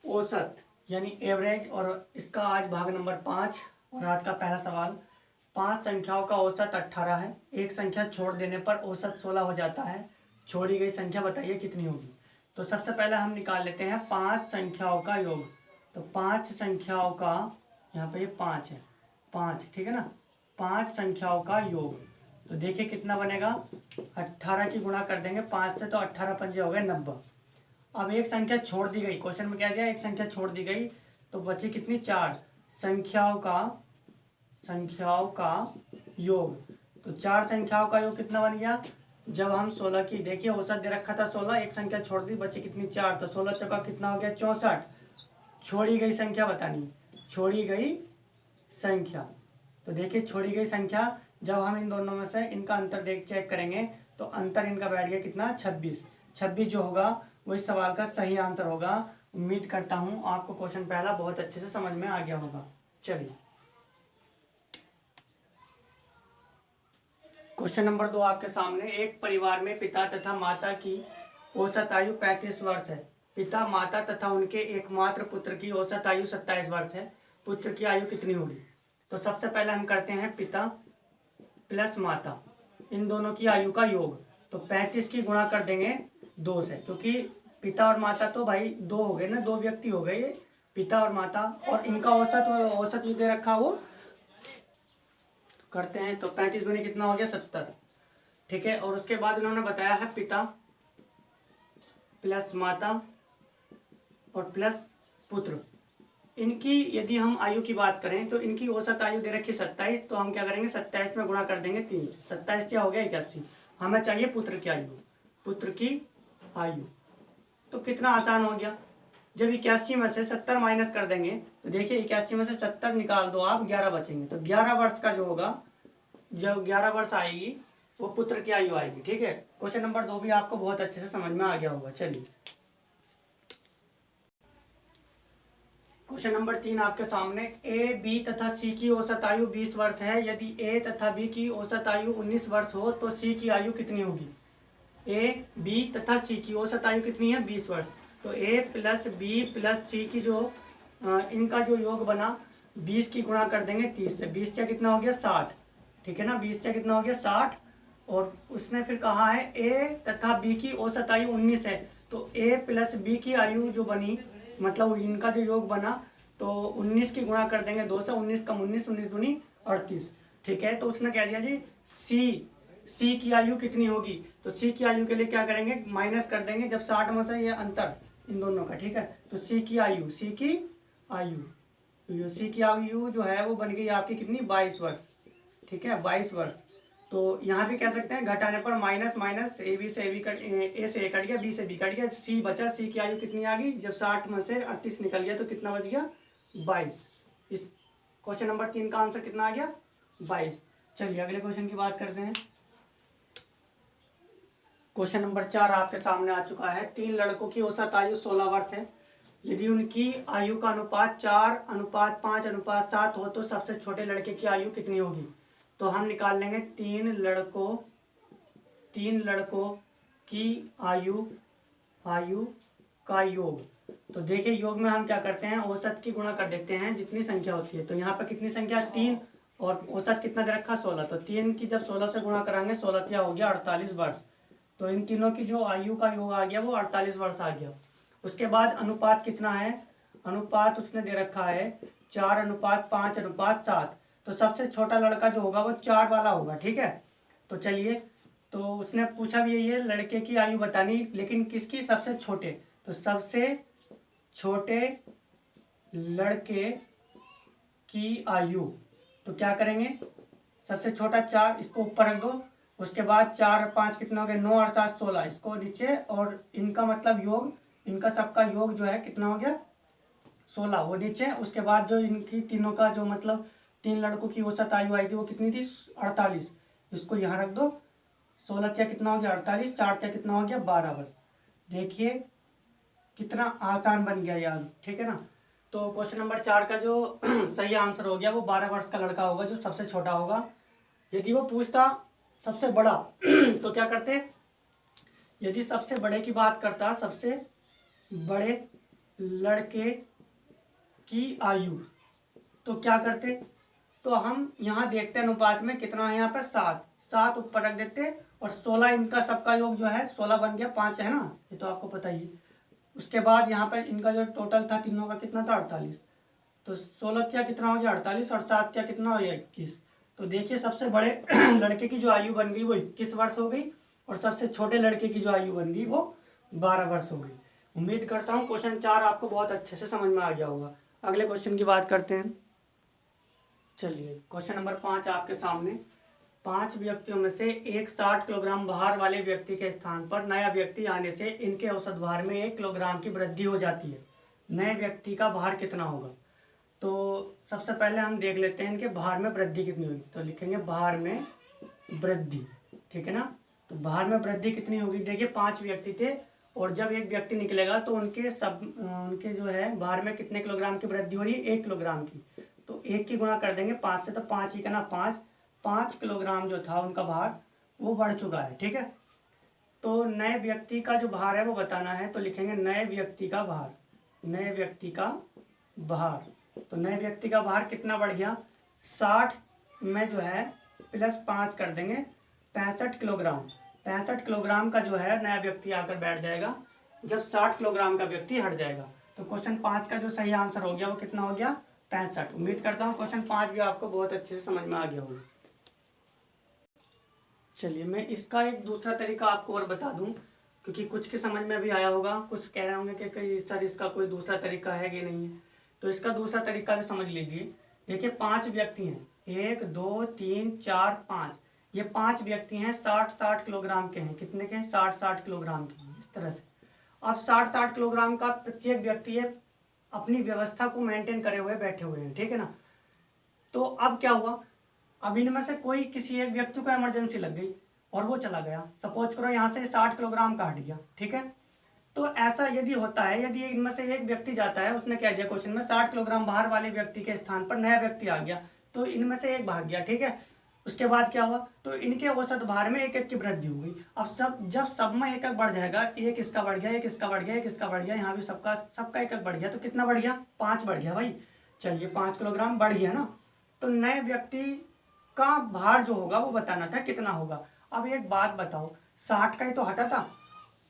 औसत यानी एवरेज, और इसका आज भाग नंबर 5। और आज का पहला सवाल, 5 संख्याओं का औसत 18 है, एक संख्या छोड़ देने पर औसत 16 हो जाता है, छोड़ी गई संख्या बताइए कितनी होगी। तो सबसे पहले हम निकाल लेते हैं 5 संख्याओं का योग। तो 5 संख्याओं का, यहाँ पे ये 5 है, 5 ठीक है ना, 5 संख्याओं का योग। तो देखिए कितना बनेगा, 18 की गुणा कर देंगे 5 से, तो 18 पंजे हो गए 90। अब एक संख्या छोड़ दी गई, क्वेश्चन में क्या दिया, एक संख्या छोड़ दी गई, तो बची कितनी, 4 संख्याओं का योग। तो 4 संख्याओं का योग कितना बन गया, जब हम 16 की, देखिए औसत दे रखा था 16, एक संख्या छोड़ दी, बची कितनी 4, तो 16 चौका कितना हो गया 64। छोड़ी गई संख्या बतानी, छोड़ी गई संख्या। तो देखिए छोड़ी गई संख्या, जब हम इन दोनों में से इनका अंतर चेक करेंगे, तो अंतर इनका बैठ गया कितना 26। 26 जो होगा वो इस सवाल का सही आंसर होगा। उम्मीद करता हूँ आपको क्वेश्चन पहला बहुत अच्छे से समझ में आ गया होगा। चलिए क्वेश्चन नंबर 2 आपके सामने। एक परिवार में पिता तथा माता की औसत आयु 35 वर्ष है। पिता, माता तथा उनके एकमात्र पुत्र की औसत आयु 27 वर्ष है। पुत्र की आयु कितनी होगी। तो सबसे पहले हम करते हैं पिता प्लस माता, इन दोनों की आयु का योग। तो 35 की गुणा कर देंगे 2 से, क्योंकि पिता और माता तो भाई 2 हो गए ना, 2 व्यक्ति हो गए, पिता और माता, और इनका औसत जो दे रखा वो करते हैं। तो 35 गुनी कितना हो गया 70, ठीक है। और उसके बाद उन्होंने बताया है पिता प्लस माता और प्लस पुत्र, इनकी यदि हम आयु की बात करें तो इनकी औसत आयु दे रखी 27। तो हम क्या करेंगे 27 में गुणा कर देंगे 3 से, 27 क्या हो गया 81। हमें चाहिए पुत्र की आयु, पुत्र की आयु। तो कितना आसान हो गया, जब 81 में से 70 माइनस कर देंगे, तो देखिए 81 में से 70 निकाल दो आप, 11 बचेंगे। तो 11 वर्ष का जो होगा, जब 11 वर्ष आएगी वो पुत्र की आयु आएगी, ठीक है। क्वेश्चन नंबर 2 भी आपको बहुत अच्छे से समझ में आ गया होगा। चलिए क्वेश्चन नंबर 3 आपके सामने। ए, बी तथा सी की औसत आयु 20 वर्ष है। यदि ए तथा बी की औसत आयु 19 वर्ष हो तो सी की आयु कितनी होगी। ए, बी तथा सी की औसत आयु कितनी है 20 वर्ष। तो ए प्लस बी प्लस सी की जो इनका जो योग बना, 20 की गुणा कर देंगे 30 से, 20 क्या कितना हो गया 60, ठीक है ना, 20 क्या कितना हो गया 60। और उसने फिर कहा है ए तथा बी की औसत आयु 19 है। तो ए प्लस बी की आयु जो बनी, मतलब इनका जो योग बना, तो 19 की गुणा कर देंगे 2 से, 19 कम 19, 19 दूनी 38, ठीक है। तो उसने कह दिया जी सी की आयु कितनी होगी। तो सी की आयु के लिए क्या करेंगे, माइनस कर देंगे, जब 60 में से ये अंतर इन दोनों का, ठीक है। तो सी की आयु जो है वो बन गई आपकी कितनी 22 वर्ष, ठीक है, 22 वर्ष। तो यहाँ भी कह सकते हैं घटाने पर माइनस माइनस, ए से ए कट गया, बी से बी कट गया, सी बचा। सी की आयु कितनी आ गई, जब 60 में से 38 निकल गया तो कितना बच गया 22। इस क्वेश्चन नंबर 3 का आंसर कितना आ गया 22। चलिए अगले क्वेश्चन की बात करते हैं। क्वेश्चन नंबर 4 आपके सामने आ चुका है। 3 लड़कों की औसत आयु 16 वर्ष है। यदि उनकी आयु का अनुपात 4:5:7 हो तो सबसे छोटे लड़के की आयु कितनी होगी। तो हम निकाल लेंगे 3 लड़कों की आयु का योग। तो देखिए योग में हम क्या करते हैं, औसत की गुणा कर देते हैं जितनी संख्या होती है। तो यहाँ पर कितनी संख्या 3, और औसत कितना दे रखा 16। तो 3 की जब 16 से गुणा कराएंगे, 16 क्या हो गया 48 वर्ष। तो इन तीनों की जो आयु का योग आ गया वो 48 वर्ष आ गया। उसके बाद अनुपात कितना है, अनुपात उसने दे रखा है 4:5:7। तो सबसे छोटा लड़का जो होगा वो 4 वाला होगा, ठीक है। तो चलिए, तो उसने पूछा भी यही है, लड़के की आयु बतानी, लेकिन किसकी, सबसे छोटे। तो सबसे छोटे लड़के की आयु, तो क्या करेंगे, सबसे छोटा 4, इसको ऊपर रख दो। उसके बाद 4 और 5 कितना हो गया 9 और 7 16, इसको नीचे, और इनका मतलब योग, इनका सबका योग जो है कितना हो गया 16, वो नीचे। उसके बाद जो इनकी तीनों का जो मतलब 3 लड़कों की औसत आयु आई थी वो कितनी थी 48, इसको यहाँ रख दो। 16 क्या कितना हो गया 48, 4 क्या कितना हो गया 12 वर्ष। देखिए कितना आसान बन गया यार, ठीक है ना। तो क्वेश्चन नंबर 4 का जो सही आंसर हो गया वो 12 वर्ष का लड़का होगा, जो सबसे छोटा होगा। यदि वो पूछता सबसे बड़ा तो क्या करते, यदि सबसे बड़े की बात करता, सबसे बड़े लड़के की आयु, तो क्या करते, तो हम यहाँ देखते हैं अनुपात में कितना है, यहाँ पर 7, 7 ऊपर रख देते और 16 इनका सबका योग जो है 16 बन गया, 5 है ना, ये तो आपको पता ही है। उसके बाद यहाँ पर इनका जो टोटल था तीनों का कितना था 48, तो 16 क्या कितना हो गया 48 और 7 क्या कितना हो गया 21। तो देखिए सबसे बड़े लड़के की जो आयु बन गई वो 21 वर्ष हो गई और सबसे छोटे लड़के की जो आयु बन गई वो 12 वर्ष हो गई। उम्मीद करता हूँ क्वेश्चन 4 आपको बहुत अच्छे से समझ में आ गया होगा। अगले क्वेश्चन की बात करते हैं। चलिए क्वेश्चन नंबर 5 आपके सामने। 5 व्यक्तियों में से एक 60 किलोग्राम भार वाले व्यक्ति के स्थान पर नया व्यक्ति आने से इनके औसत भार में 1 किलोग्राम की वृद्धि हो जाती है। नए व्यक्ति का भार कितना होगा? तो सबसे पहले हम देख लेते हैं इनके भार में वृद्धि कितनी होगी। तो लिखेंगे भार में वृद्धि, ठीक है ना। तो भार में वृद्धि कितनी होगी, देखिए 5 व्यक्ति थे और जब एक व्यक्ति निकलेगा तो उनके जो है भार में कितने किलोग्राम की वृद्धि हो रही है, 1 किलोग्राम की। तो 1 की गुणा कर देंगे 5 से, तो 5 ही करना 5 किलोग्राम जो था उनका भार वो बढ़ चुका है, ठीक है। तो नए व्यक्ति का जो भार है वो बताना है, तो लिखेंगे नए व्यक्ति का भार, नए व्यक्ति का भार। तो नए व्यक्ति का भार कितना बढ़ गया, 60 में जो है प्लस 5 कर देंगे 65 किलोग्राम। 65 किलोग्राम का जो है नया व्यक्ति आकर बैठ जाएगा जब 60 किलोग्राम का व्यक्ति हट जाएगा। तो क्वेश्चन 5 का जो सही आंसर हो गया वो कितना हो गया, 65। उम्मीद करता हूँ क्वेश्चन 5 भी आपको बहुत अच्छे से समझ में आ गया होगा। चलिए मैं इसका एक दूसरा तरीका आपको और बता दूं, क्योंकि कुछ के समझ में भी आया होगा, कुछ कह रहे होंगे कि सर इसका कोई दूसरा तरीका है कि नहीं है। तो इसका दूसरा तरीका भी समझ लीजिए। देखिए 5 व्यक्ति हैं, 1 2 3 4 5, ये 5 व्यक्ति हैं 60-60 किलोग्राम के हैं। कितने के हैं, 60-60 किलोग्राम के हैं, इस तरह से। अब 60-60 किलोग्राम का प्रत्येक व्यक्ति है अपनी व्यवस्था को मेंटेन करे हुए बैठे हुए हैं, ठीक है ना। तो अब क्या हुआ, अब इनमें से कोई किसी एक व्यक्ति को इमरजेंसी लग गई और वो चला गया। सपोज करो यहाँ से 60 किलोग्राम का हट गया, ठीक है। तो ऐसा यदि होता है, यदि इनमें से एक व्यक्ति जाता है, उसने कह दिया क्वेश्चन में 60 किलोग्राम भार वाले व्यक्ति के स्थान पर नया व्यक्ति आ गया, तो इनमें से एक भाग गया, ठीक है। उसके बाद क्या हुआ, तो इनके औसत भार में 1-1 की वृद्धि हो गई। अब जब सब में 1-1 बढ़ जाएगा, एक इसका बढ़ गया, एक इसका बढ़ गया, एक इसका बढ़ गया, यहाँ भी सबका 1-1 बढ़ गया, तो कितना बढ़ गया, 5 बढ़ गया भाई। चलिए 5 किलोग्राम बढ़ गया ना। तो नए व्यक्ति का भार जो होगा वो बताना था कितना होगा। अब एक बात बताओ, 60 का ही तो हटा था,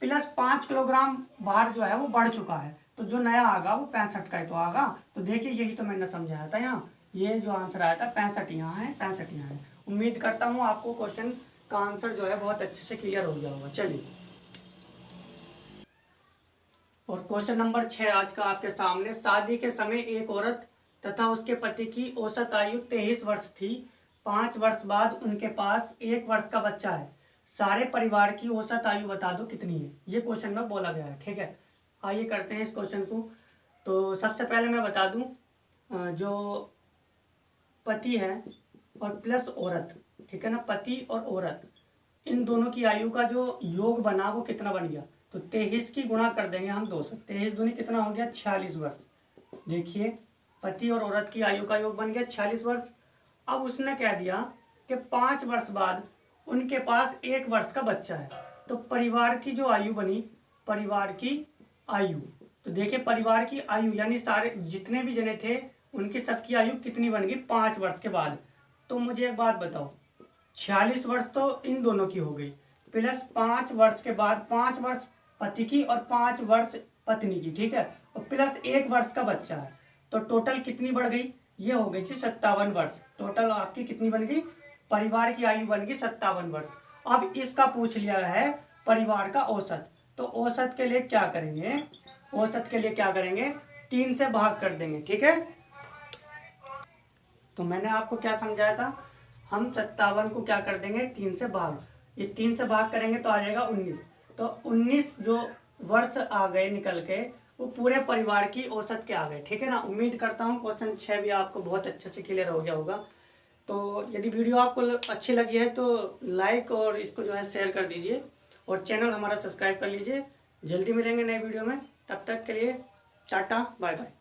प्लस 5 किलोग्राम भार जो है वो बढ़ चुका है, तो जो नया आगा वो 65 का ही तो आगा। तो देखिए यही तो मैंने समझाया था, यहाँ ये जो आंसर आया था 65 यहाँ है, 65 यहाँ है। उम्मीद करता हूँ आपको क्वेश्चन का आंसर जो है बहुत अच्छे से क्लियर हो गया होगा। चलिए और क्वेश्चन नंबर 6 आज का आपके सामने। शादी के समय एक औरत तथा उसके पति की औसत आयु 23 वर्ष थी। 5 वर्ष बाद उनके पास 1 वर्ष का बच्चा है। सारे परिवार की औसत आयु बता दो कितनी है, ये क्वेश्चन में बोला गया है, ठीक है। आइए करते हैं इस क्वेश्चन को। तो सबसे पहले मैं बता दूं, जो पति है और प्लस औरत, ठीक है ना, पति और औरत, इन दोनों की आयु का जो योग बना वो कितना बन गया, तो 23 की गुणा कर देंगे हम 200। 23 दूनी कितना हो गया, 46 वर्ष। देखिए पति और औरत की आयु का योग बन गया 46 वर्ष। अब उसने कह दिया कि 5 वर्ष बाद उनके पास 1 वर्ष का बच्चा है, तो परिवार की जो आयु बनी, परिवार की आयु, तो देखिए परिवार की आयु यानी सारे जितने भी जने थे उनकी सबकी आयु कितनी बन गई, 5 वर्ष के बाद। तो मुझे एक बात बताओ, 46 वर्ष तो इन दोनों की हो गई, प्लस 5 वर्ष के बाद 5 वर्ष पति की और 5 वर्ष पत्नी की, ठीक है, और प्लस 1 वर्ष का बच्चा है, तो टोटल कितनी बढ़ गई, ये हो गई जी 57 वर्ष। टोटल आपकी कितनी बन गई, परिवार की आयु बन गई 57 वर्ष। अब इसका पूछ लिया है परिवार का औसत, तो औसत के लिए क्या करेंगे, औसत के लिए क्या करेंगे, 3 से भाग कर देंगे, ठीक है। तो मैंने आपको क्या समझाया था, हम 57 को क्या कर देंगे, 3 से भाग, ये 3 से भाग करेंगे तो आ जाएगा 19। तो 19 जो वर्ष आ गए निकल के वो पूरे परिवार की औसत के आ गए, ठीक है ना। उम्मीद करता हूँ क्वेश्चन 6 भी आपको बहुत अच्छे से क्लियर हो गया होगा। तो यदि वीडियो आपको अच्छी लगी है तो लाइक और इसको जो है शेयर कर दीजिए और चैनल हमारा सब्सक्राइब कर लीजिए। जल्दी मिलेंगे नए वीडियो में, तब तक के लिए टाटा बाय बाय।